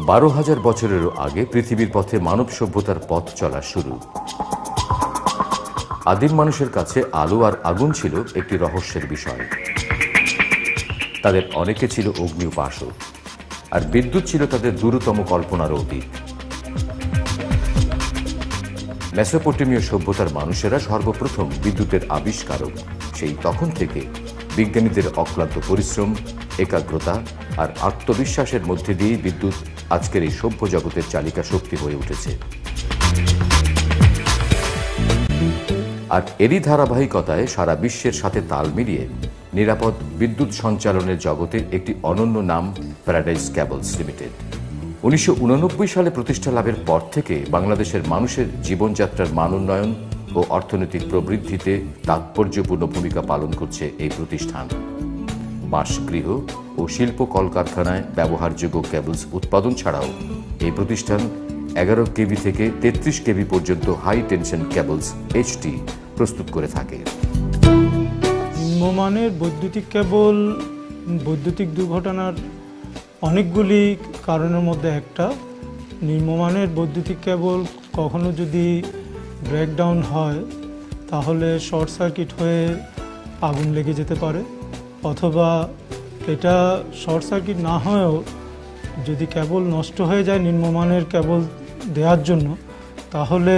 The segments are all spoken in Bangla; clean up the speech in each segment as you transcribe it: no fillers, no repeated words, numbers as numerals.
12,000 বছরেরও আগে পৃথিবীর পথে মানব সভ্যতার পথ চলা শুরু। আদিম মানুষের কাছে আলো আর আগুন ছিল একটি রহস্যের বিষয়। তাদের অনেকে ছিল অগ্নি উপাসক, আর বিদ্যুৎ ছিল তাদের দূরতম কল্পনার অতীত। মেসোপটেমীয় সভ্যতার মানুষেরা সর্বপ্রথম বিদ্যুতের আবিষ্কারক। সেই তখন থেকে বিজ্ঞানীদের অক্লান্ত পরিশ্রম, একাগ্রতা আর আত্মবিশ্বাসের মধ্যে দিয়ে বিদ্যুৎ আজকের এই সভ্য জগতের চালিকা শক্তি হয়ে উঠেছে। আর এরই ধারাবাহিকতায় সারা বিশ্বের সাথে তাল মিলিয়ে নিরাপদ বিদ্যুৎ সঞ্চালনের জগতে একটি অনন্য নাম প্যারাডাইস কেবলস লিমিটেড। 1989 সালে প্রতিষ্ঠা লাভের পর থেকে বাংলাদেশের মানুষের জীবনযাত্রার মান উন্নয়ন ও অর্থনৈতিক প্রবৃদ্ধিতে তাৎপর্যপূর্ণ ভূমিকা পালন করছে এই প্রতিষ্ঠান। বাসগৃহ ও শিল্প কলকারখানায় ব্যবহারযোগ্য কেবলস উৎপাদন ছাড়াও এই প্রতিষ্ঠান 11 কেভি থেকে 33 কেভি পর্যন্ত হাই টেনশন কেবলস HT প্রস্তুত করে থাকে। নিম্নমানের বৈদ্যুতিক কেবল বৈদ্যুতিক দুর্ঘটনার অনেকগুলি কারণের মধ্যে একটা। নিম্নমানের বৈদ্যুতিক কেবল কখনো যদি ব্রেকডাউন হয় তাহলে শর্ট সার্কিট হয়ে আগুন লেগে যেতে পারে, অথবা এটা শর্ট সার্কিট না হয়েও যদি কেবল নষ্ট হয়ে যায় নিম্নমানের কেবল দেওয়ার জন্য, তাহলে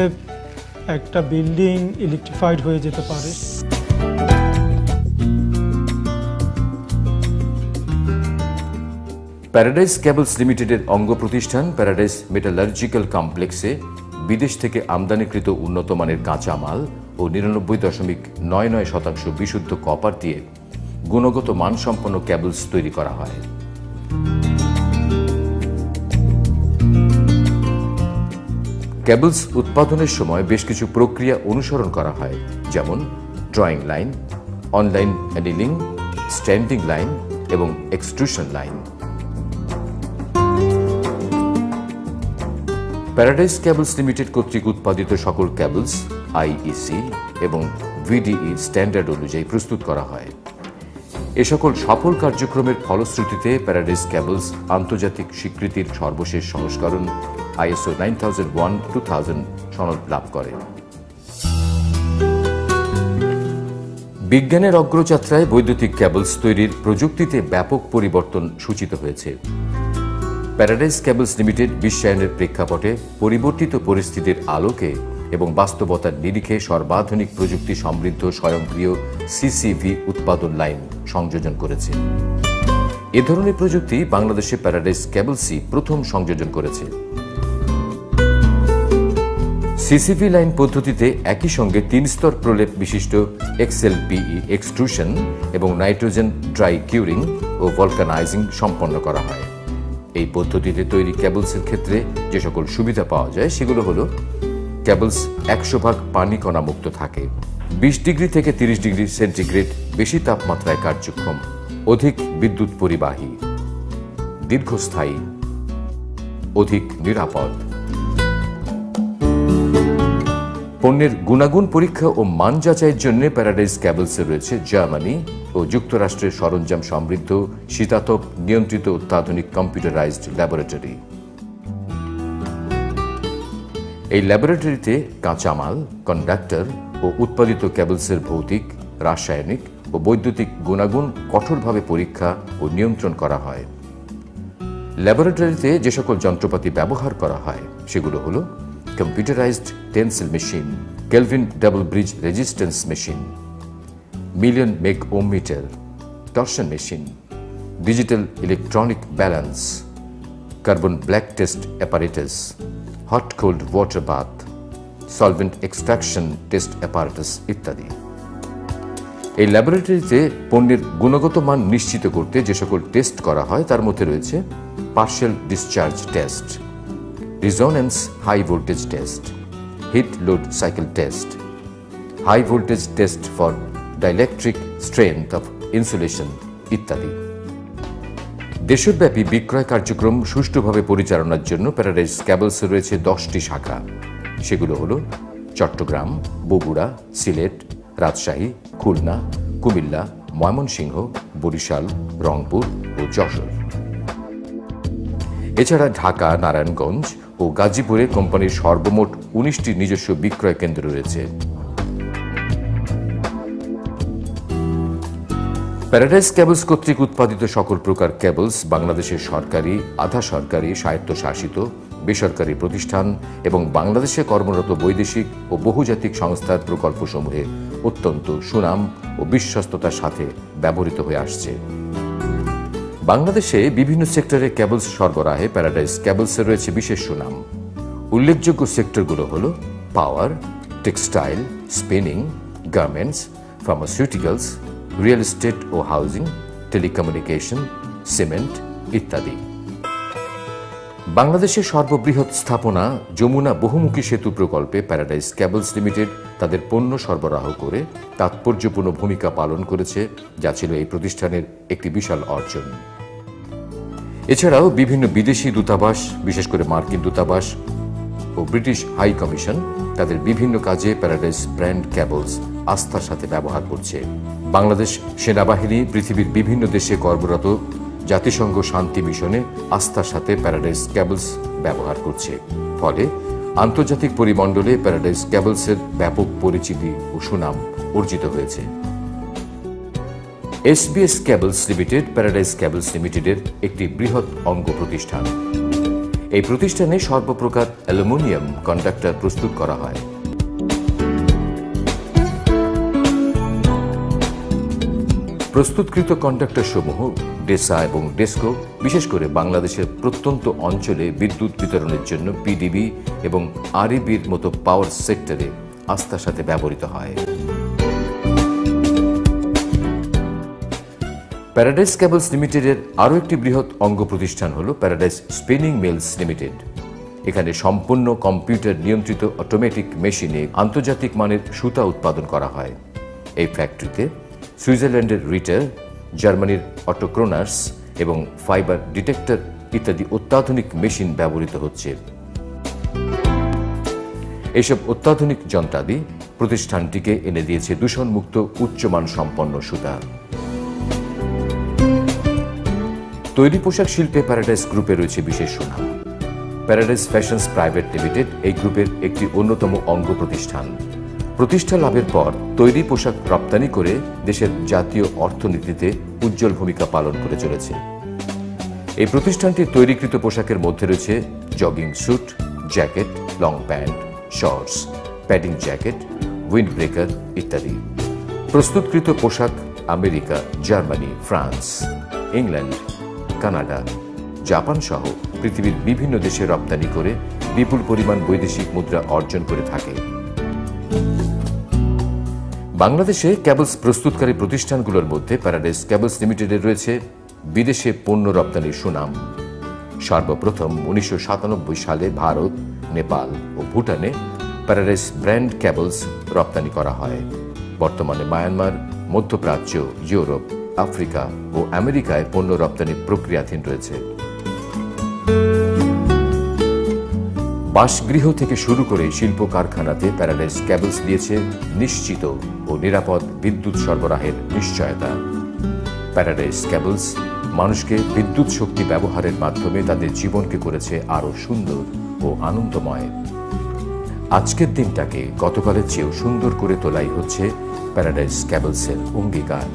একটা বিল্ডিং ইলেকট্রিফাইড হয়ে যেতে পারে। প্যারাডাইস কেবলস লিমিটেডের অঙ্গ প্রতিষ্ঠান প্যারাডাইস মেটালার্জিক্যাল কমপ্লেক্সে বিদেশ থেকে আমদানিকৃত উন্নত মানের কাঁচামাল ও 99.99% বিশুদ্ধ কপার দিয়ে গুণগত মানসম্পন্ন কেবলস তৈরি করা হয়। কেবলস উৎপাদনের সময় বেশ কিছু প্রক্রিয়া অনুসরণ করা হয়, যেমন drawing line, online annealing, standing line এবং extrusion line. Paradise cables limited কর্তৃক উৎপাদিত সকল কেবলস IEC এবং VDE স্ট্যান্ডার্ড অনুযায়ী প্রস্তুত করা হয়। এ সকল সফল কার্যক্রমের ফলশ্রুতিতে প্যারাডাইস কেবলস আন্তর্জাতিক স্বীকৃতির সর্বশেষ সংস্করণ ISO 9001:2000 সনদ লাভ করে। বিজ্ঞানের অগ্রযাত্রায় বৈদ্যুতিক কেবলস তৈরির প্রযুক্তিতে ব্যাপক পরিবর্তন সূচিত হয়েছে। প্যারাডাইস কেবলস লিমিটেড বিশ্বায়নের প্রেক্ষাপটে পরিবর্তিত পরিস্থিতির আলোকে এবং বাস্তবতার নিরিখে সর্বাধুনিক প্রযুক্তি সমৃদ্ধ স্বয়ংক্রিয় CCV উৎপাদন লাইন সংযোজন করেছে। এ ধরনের প্রযুক্তি বাংলাদেশে প্যারাডাইস কেবলসই প্রথম সংযোজন করেছে। CCV লাইন পদ্ধতিতে একই সঙ্গে 3 স্তর প্রলেপ বিশিষ্ট XLPE এক্সট্রুশন এবং নাইট্রোজেন ড্রাই কিউরিং ও ভলকানাইজিং সম্পন্ন করা হয়। এই পদ্ধতিতে তৈরি কেবলসের ক্ষেত্রে যে সকল সুবিধা পাওয়া যায় সেগুলো হলো: কেবলস 100% পানি কণা মুক্ত থাকে, 20 ডিগ্রি থেকে 30 ডিগ্রি সেন্টিগ্রেড বেশি তাপমাত্রায় কার্যক্ষম, অধিক বিদ্যুৎ পরিবাহী, দীর্ঘস্থায়ী, অধিক নিরাপদ। পণ্যের গুণাগুণ পরীক্ষা ও মান যাচাইয়ের জন্য প্যারাডাইস কেবলসে রয়েছে জার্মানি ও যুক্তরাষ্ট্রের সরঞ্জাম সমৃদ্ধ শীতাতপ নিয়ন্ত্রিত অত্যাধুনিক কম্পিউটারাইজড ল্যাবরেটরি। এই ল্যাবরেটরিতে কাঁচামাল, কন্ডাক্টর ও উৎপাদিত কেবলসের ভৌতিক, রাসায়নিক ও বৈদ্যুতিক গুণাগুণ কঠোরভাবে পরীক্ষা ও নিয়ন্ত্রণ করা হয়। ল্যাবরেটরিতে যে সকল যন্ত্রপাতি ব্যবহার করা হয় সেগুলো হলো: computerised tensile machine, Kelvin double bridge resistance machine, million meg ohm meter, torsion machine, digital electronic balance, carbon black test apparatus, hot cold water bath, solvent extraction test apparatus ইত্যাদি। এই ল্যাবরেটরিতে পণ্যের গুণগত মান নিশ্চিত করতে যে সকল টেস্ট করা হয় তার মধ্যে রয়েছে partial discharge test, resonance high voltage test, heat load cycle test, high voltage test for dielectric strength of insulation ইত্যাদি। দেশব্যাপী বিক্রয় কার্যক্রম সুষ্ঠুভাবে পরিচালনার জন্য প্যারাডাইস কেবলসে রয়েছে 10টি শাখা। সেগুলো হলো চট্টগ্রাম, বগুড়া, সিলেট, রাজশাহী, খুলনা, কুমিল্লা, ময়মনসিংহ, বরিশাল, রংপুর ও যশোর। এছাড়া ঢাকা, নারায়ণগঞ্জ ও গাজীপুরে কোম্পানির সর্বমোট 19টি নিজস্ব বিক্রয় কেন্দ্র রয়েছে। প্যারাডাইস কেবলস কর্তৃক উৎপাদিত সকল প্রকার কেবলস বাংলাদেশের সরকারি, আধা সরকারি, স্বায়ত্তশাসিত, বেসরকারি প্রতিষ্ঠান এবং বাংলাদেশে কর্মরত বৈদেশিক ও বহুজাতিক সংস্থার প্রকল্পসমূহে অত্যন্ত সুনাম ও বিশ্বস্ততার সাথে ব্যবহৃত হয়ে আসছে। বাংলাদেশে বিভিন্ন সেক্টরে কেবলস সরবরাহে প্যারাডাইস কেবলসের রয়েছে বিশেষ সুনাম। উল্লেখযোগ্য সেক্টরগুলো হল power, textile, spinning, garments, pharmaceuticals, real estate ও হাউজিং, টেলিকমিউনিকেশন, সিমেন্ট ইত্যাদি। বাংলাদেশের সর্ববৃহৎ স্থাপনা যমুনা বহুমুখী সেতু প্রকল্পে প্যারাডাইস কেবলস লিমিটেড তাদের পণ্য সরবরাহ করে তাৎপর্যপূর্ণ ভূমিকা পালন করেছে, যা ছিল এই প্রতিষ্ঠানের একটি বিশাল অর্জন। এছাড়াও বিভিন্ন বিদেশি দূতাবাস, বিশেষ করে মার্কিন দূতাবাস ও ব্রিটিশ হাই কমিশন তাদের বিভিন্ন কাজে প্যারাডাইস ব্র্যান্ড কেবলস আস্থার সাথে ব্যবহার করছে। বাংলাদেশ সেনাবাহিনী পৃথিবীর বিভিন্ন দেশে কর্মরত জাতিসংঘ শান্তি মিশনে আস্থার সাথে প্যারাডাইস কেবলস ব্যবহার করছে। ফলে আন্তর্জাতিক পরিমণ্ডলে প্যারাডাইস কেবলসের ব্যাপক পরিচিতি ও সুনাম অর্জিত হয়েছে। SBS cables limited paradise cables লিমিটেডের একটি বৃহৎ অঙ্গ প্রতিষ্ঠান। এই প্রতিষ্ঠানে সর্বপ্রকার অ্যালুমিনিয়াম কন্ডাক্টর প্রস্তুত করা হয়। প্রস্তুতকৃত কন্ডাক্টর সমূহ ডেসা এবং ডেসকো বিশেষ করে বাংলাদেশের প্রত্যন্ত অঞ্চলে বিদ্যুৎ বিতরণের জন্য পিডিবি এবং আরইবির মতো পাওয়ার সেক্টরে আস্থার সাথে ব্যবহৃত হয়। প্যারাডাইস কেবলস লিমিটেডের আরও একটি বৃহৎ অঙ্গ প্রতিষ্ঠান হল প্যারাডাইস স্পিনিং মিলস লিমিটেড। এখানে সম্পূর্ণ কম্পিউটার নিয়ন্ত্রিত অটোমেটিক মেশিনে আন্তর্জাতিক মানের সুতা উৎপাদন করা হয়। এই ফ্যাক্টরিতে সুইজারল্যান্ডের রিটার, জার্মানির অটোক্রোনার্স এবং ফাইবার ডিটেক্টর ইত্যাদি অত্যাধুনিক মেশিন ব্যবহৃত হচ্ছে। এসব অত্যাধুনিক যন্ত্রাদি প্রতিষ্ঠানটিকে এনে দিয়েছে দূষণমুক্ত উচ্চমান সম্পন্ন সুতা। তৈরি পোশাক শিল্পে প্যারাডাইস গ্রুপে রয়েছে বিশেষ সুনাম। প্যারাডাইস ফ্যাশনস প্রাইভেট লিমিটেড এই গ্রুপের একটি অন্যতম অঙ্গ প্রতিষ্ঠান। প্রতিষ্ঠা লাভের পর তৈরি পোশাক রপ্তানি করে দেশের জাতীয় অর্থনীতিতে উজ্জ্বল ভূমিকা পালন করে চলেছে। এই প্রতিষ্ঠানটির তৈরিকৃত পোশাকের মধ্যে রয়েছে jogging suit, jacket, long pant, shorts, padding jacket, windbreaker ইত্যাদি। প্রস্তুতকৃত পোশাক America, Germany, France, England, Canada, Japan সহ পৃথিবীর বিভিন্ন দেশে রপ্তানি করে বিপুল পরিমাণ বৈদেশিক মুদ্রা অর্জন করে থাকে। বাংলাদেশে কেবলস প্রস্তুতকারী প্রতিষ্ঠানগুলোর মধ্যে প্যারাডাইস কেবলস লিমিটেডের রয়েছে বিদেশে পণ্য রপ্তানির সুনাম। সর্বপ্রথম 1997 সালে ভারত, নেপাল ও ভুটানে প্যারাডাইস ব্র্যান্ড কেবলস রপ্তানি করা হয়। বর্তমানে মায়ানমার, মধ্যপ্রাচ্য, ইউরোপ, আফ্রিকা ও আমেরিকায় পণ্য রপ্তানি প্রক্রিয়াধীন রয়েছে। বাসগৃহ থেকে শুরু করে শিল্প কারখানাতে প্যারাডাইস কেবলস দিয়েছে নিশ্চিত ও নিরাপদ বিদ্যুৎ সরবরাহের নিশ্চয়তা। প্যারাডাইস কেবলস মানুষকে বিদ্যুৎ শক্তি ব্যবহারের মাধ্যমে তাদের জীবনকে করেছে আরও সুন্দর ও আনন্দময়। আজকের দিনটাকে গতকালের চেয়েও সুন্দর করে তোলাই হচ্ছে প্যারাডাইস কেবলসের অঙ্গীকার।